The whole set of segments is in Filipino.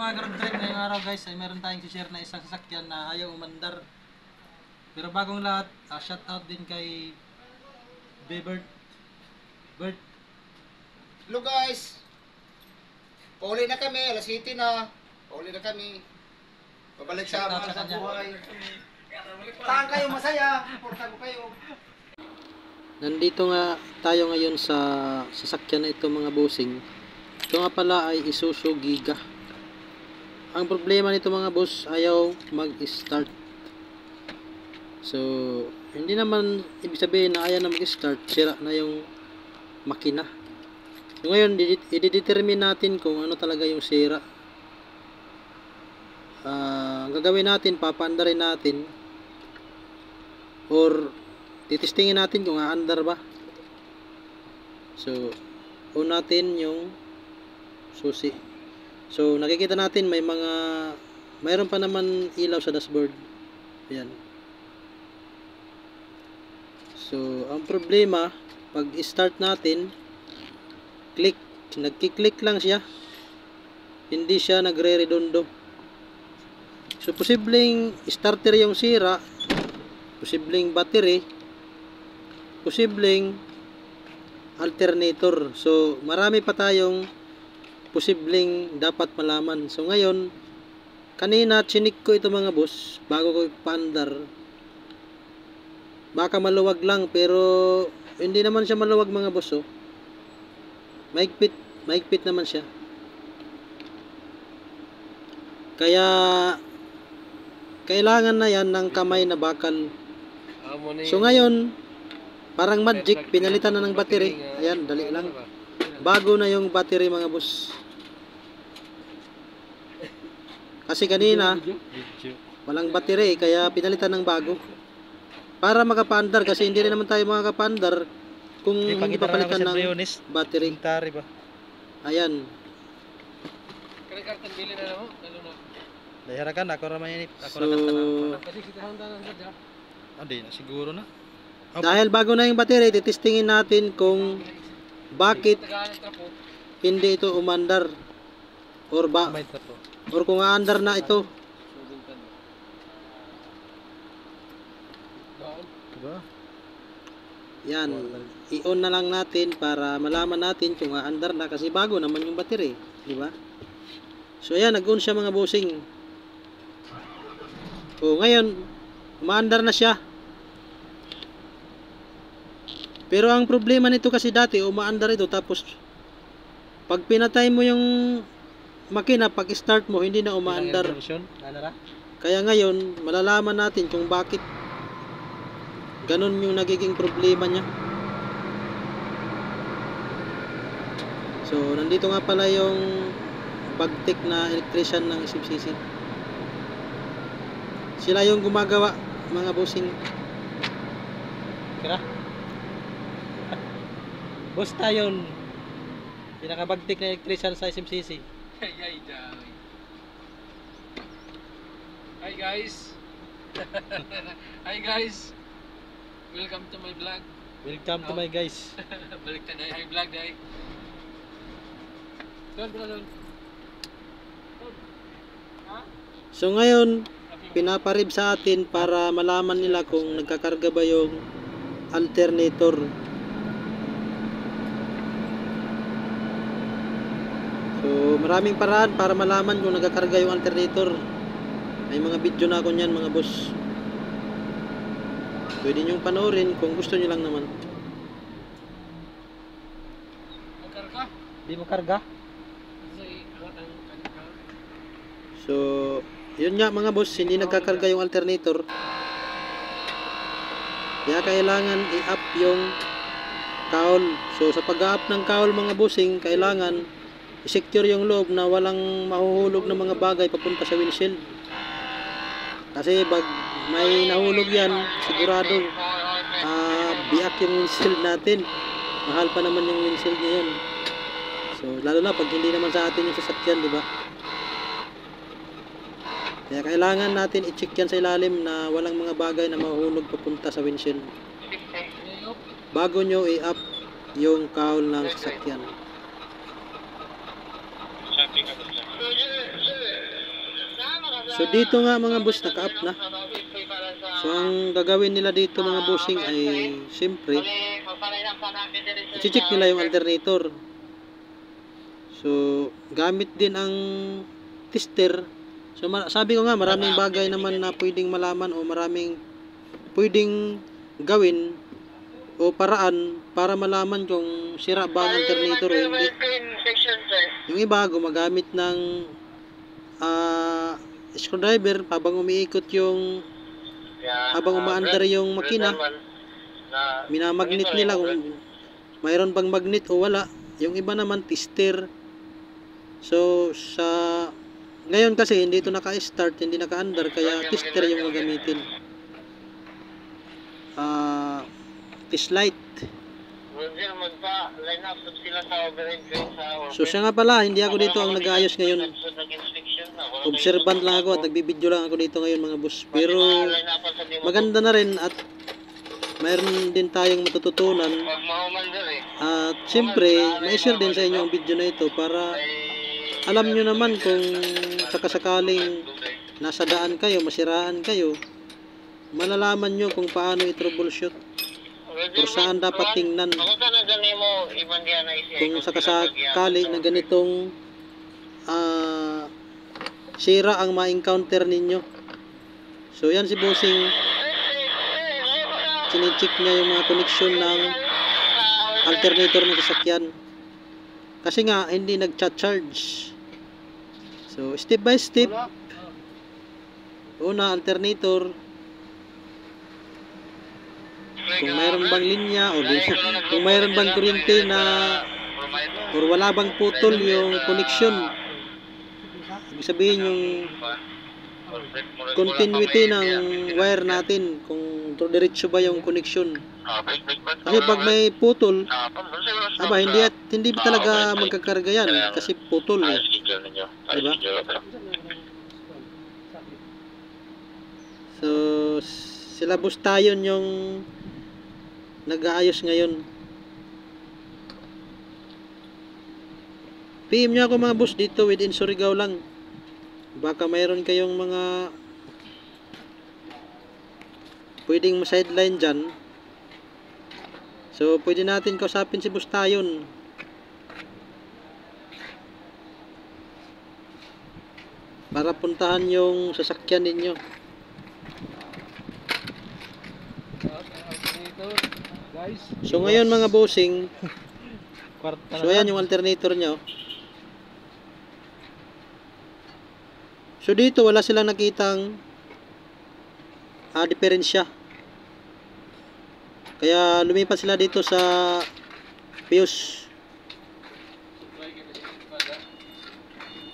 Mga road trip ngayong araw guys ay meron tayong share na isang sasakyan na ayaw umandar. Pero bagong lahat, shout out din kay Bert. Hello guys! Pauli na kami, alas 7 na. Pauli na kami. Pabalik sa Shout out mga sa sa kanya. buhay. Saan kayo masaya? Portago kayo. Nandito nga tayo ngayon sa sasakyan na ito mga bossing. Ito nga pala ay Isuzu Giga. Ang problema nito mga boss, ayaw mag-start. So, hindi naman ibig sabihin na ayaw na mag-start, sira na yung makina. So, ngayon, i-determine natin kung ano talaga yung sira. Ang gagawin natin, papaandarin natin or titistingin natin kung aandar ba. So, on natin yung susi. So, nakikita natin mayroon pa naman ilaw sa dashboard. Ayan. So, ang problema, pag start natin, nagki-click lang siya. Hindi siya nagre-redondo. So, posibleng starter yung sira, posibleng battery, posibleng alternator. So, marami pa tayong posibleng dapat malaman. So ngayon, kanina chinik ko ito mga boss bago ko ipaandar. Baka maluwag lang pero hindi naman siya maluwag mga boss. Oh. Mahigpit naman siya. Kaya kailangan na yan ng kamay na bakal. So ngayon, parang magic, pinalitan na ng battery. Ayan, dali lang. Bago na yung battery mga boss. Kasi kanina walang battery kaya pinalitan ng bago. Para makapaandar kasi hindi rin naman tayo makakapaandar kung hindi papalitan ng battery. Ayan. Dahirakan ako ra mainit. So, Adi na siguro na. dahil bago na yung battery, titestingin natin kung bakit hindi ito umandar or kung aandar na ito. Yan, i-on na lang natin para malaman natin kung aandar na kasi bago naman yung battery, di ba? So ayan, nag-on siya mga bossing. O ngayon, umaandar na siya. Pero ang problema nito kasi dati, umaandar ito tapos pag pinatay mo yung makina, pag start mo, hindi na umaandar. Kaya ngayon, malalaman natin kung bakit ganun yung nagiging problema niya. So, nandito nga pala yung bagtik na electrician ng SMCC. Sila yung gumagawa, mga bossing. Kira? Boss tayon. Pinakabagtik na electrician sa SMCC. Hi guys. Hi guys. Welcome to my vlog. Welcome to my guys. Balik na hi vlog dai. Don. So ngayon, pinaparib sa atin para malaman nila kung nagkakarga ba yung alternator. So maraming paraan para malaman kung nagkakarga yung alternator. May mga video na ako niyan mga boss. Pwede nyo panoorin kung gusto nyo lang naman. Magkarga? Di mo karga? Kasi awat ang kanka. So, yun nga mga boss, hindi nagkakarga yung alternator. Kaya kailangan i-up yung cowl. So, sa pag-up ng cowl mga bossing, kailangan i-secure yung loob na walang mahuhulog na mga bagay papunta sa windshield. Kasi pag may nahulog yan, sigurado biyak yung windshield natin. Mahal pa naman yung windshield ngayon. So, lalo na pag hindi naman sa atin yung sasakyan, di ba? Kaya kailangan natin i-check yan sa ilalim na walang mga bagay na mahuhulog papunta sa windshield. Bago nyo i-up yung cowl ng sasakyan. So dito nga mga boss, naka-up na. So ang gagawin nila dito mga bossing ay siyempre i-check nila yung alternator. So gamit din ang tester. So sabi ko nga, maraming bagay naman na pwedeng malaman o maraming pwedeng gawin o paraan para malaman kung sira ba ang alternator o hindi. Yung iba gumagamit ng screwdriver habang umiikot yung habang umaandar yung makina, minamagnet nila kung mayroon bang magnet o wala. Yung iba naman tester. So sa ngayon kasi hindi ito naka-start, hindi naka-andar, kaya tester yung gagamitin. Test light. So siya nga pala, hindi ako dito ang nag-aayos ngayon. Observant lang ako at nagbibideo lang ako dito ngayon mga boss. Pero maganda na rin at mayroon din tayong matututunan. At siyempre, may-share din sa inyo ang video na ito para alam nyo naman kung sakasakaling nasa daan kayo, masiraan kayo, malalaman nyo kung paano i-troubleshoot. Kung saan dapat tingnan. Kung sakasakali na ganitong sira ang ma-encounter ninyo. So yan si bossing, sinicheck niya yung mga connection ng alternator ng sasakyan. Kasi nga hindi nag-charge. So step by step. Una, alternator. Kung mayroon bang linya o kung mayroon bang kuryente na or wala bang putol yung connection, ibig sabihin yung continuity ng wire natin, kung diretso ba yung connection. Kasi pag may putol, hindi talaga magkakarga yan kasi putol eh. Diba? So sila boss tayo yung nag-aayos ngayon. PM nyo ako mga boss dito within Surigao lang. Baka mayroon kayong mga pwedeng ma-sideline dyan. So pwede natin kausapin si boss tayon para puntahan yung sasakyan ninyo. So ngayon mga bossing, so ayan yung alternator nyo. So dito wala silang nakitang diferensya. Kaya lumipat sila dito sa fuse.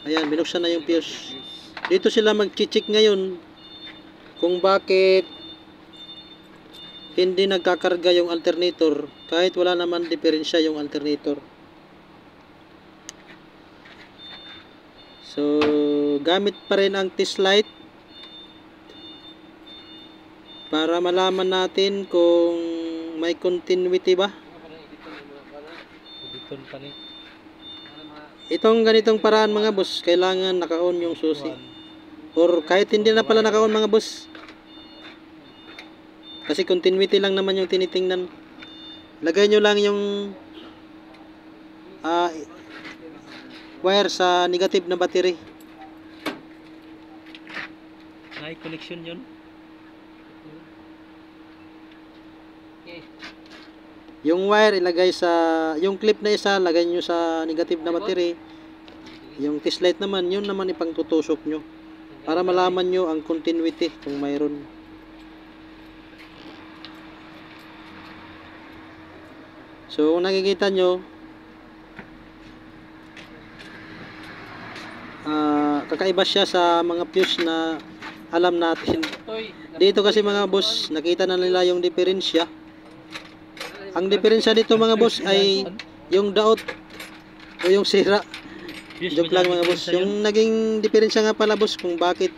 Ayan, binuksan na yung fuse. Dito sila mag-check ngayon kung bakit hindi nagkakarga yung alternator kahit wala naman diferensya yung alternator. So gamit pa rin ang test light para malaman natin kung may continuity ba. Itong ganitong paraan mga boss, kailangan naka-on yung susi, or kahit hindi na pala naka-on mga boss, kasi continuity lang naman yung tinitingnan. Lagay nyo lang yung wire sa negative na battery. May connection yun. Yung wire ilagay sa, yung clip na isa lagay nyo sa negative na battery. Yung test light naman, yun naman ipang tutusok nyo para malaman nyo ang continuity kung mayroon. So kung nakikita nyo, kakaiba siya sa mga fuse na alam natin. Dito kasi mga boss, nakita na nila yung diferensya. Ang diferensya dito mga boss ay yung daot o yung sira. Joke lang mga boss. Yung naging diferensya nga pala boss kung bakit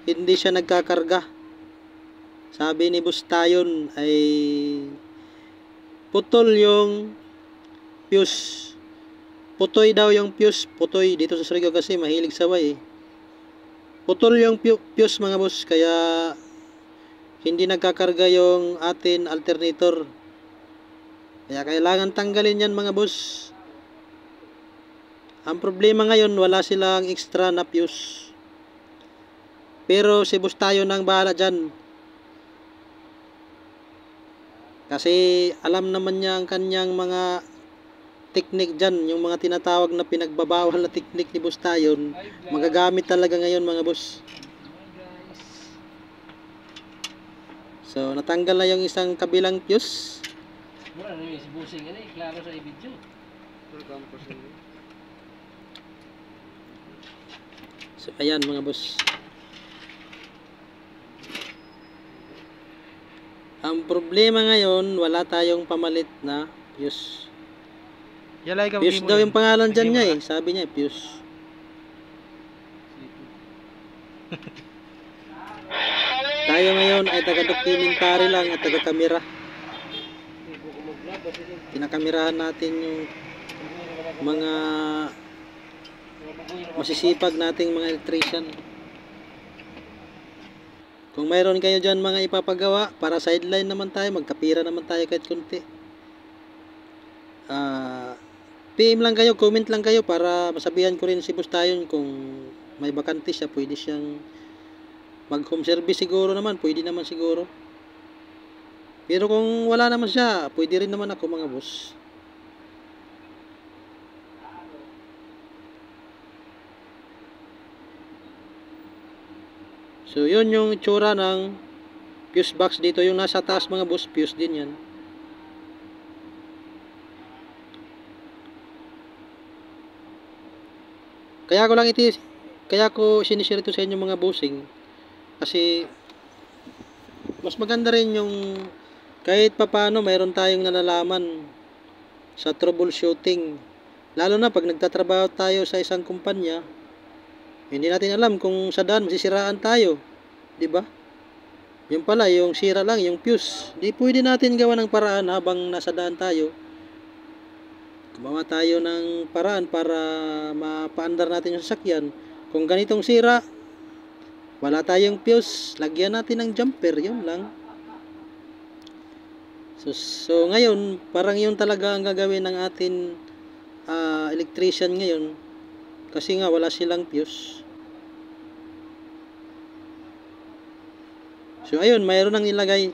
hindi siya nagkakarga. Sabi ni boss tayon ay putol yung fuse. Putoy daw yung fuse. Putoy dito sa Surigao kasi mahilig saway eh. putol yung fuse mga boss, kaya hindi nagkakarga yung atin alternator. Kaya kailangan tanggalin yan mga boss. Ang problema ngayon, wala silang extra na fuse. Pero si boss tayo nang bahala dyan. Kasi alam naman niya ang kanyang mga teknik dyan, yung mga tinatawag na pinagbabawal na teknik ni boss tayo, magagamit talaga ngayon mga boss. Guys. So natanggal na yung isang kabilang fuse. Mura na si Busing ano klaro sa video. So ayan mga boss. Ang problema ngayon, wala tayong pamalit na fuse. Yalay ka Fuse daw yung pangalan dyan niya eh. Sabi niya fuse. Tayo ngayon ay taga-documentary lang at taga-kamera. Pinakamerahan natin yung mga masisipag nating mga electrician. Kung mayroon kayo dyan mga ipapagawa, para sideline naman tayo, magkapira naman tayo kahit konti. PM lang kayo, comment lang kayo para masabihan ko rin si boss tayo kung may bakante siya, pwede siyang mag home service siguro naman, pwede naman siguro. Pero kung wala naman siya, pwede rin naman ako mga boss. So yun yung itsura ng fuse box dito, yung nasa taas mga boss, fuse din yan. Kaya ko sinishare ito sa inyo mga bossing kasi mas maganda rin yung kahit papano mayroon tayong nalalaman sa troubleshooting, lalo na pag nagtatrabaho tayo sa isang kumpanya, hindi natin alam kung sa daan masisiraan tayo, di ba? Yung pala yung sira lang yung fuse, di pwede natin gawa ng paraan habang nasa daan tayo. Gumawa tayo ng paraan para mapaandar natin yung sasakyan. Kung ganitong sira, wala tayong fuse, lagyan natin ng jumper, yun lang. So ngayon, parang yun talaga ang gagawin ng atin electrician ngayon. Kasi nga wala silang fuse. So ayun, mayroon nang nilagay.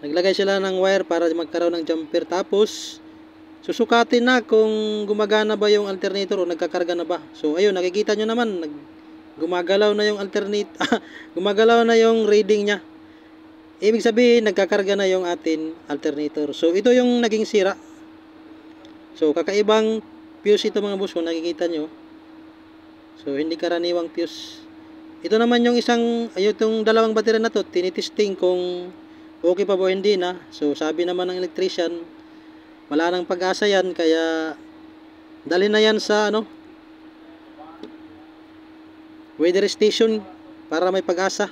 Naglagay sila ng wire para magkaroon ng jumper. Tapos susukatin na kung gumagana ba yung alternator o nagkakarga na ba. So ayun, nakikita nyo naman, gumagalaw na yung gumagalaw na yung reading niya. Ibig sabihin, nagkakarga na yung atin alternator. So ito yung naging sira. So kakaibang fuse ito mga boss, kung nakikita nyo. So hindi karaniwang fuse. Ito naman yung itong dalawang baterya na to, tinitesting kung okay pa ba o hindi na. So sabi naman ng electrician, wala nang pag-asa yan, kaya dali na yan sa weather station para may pag-asa.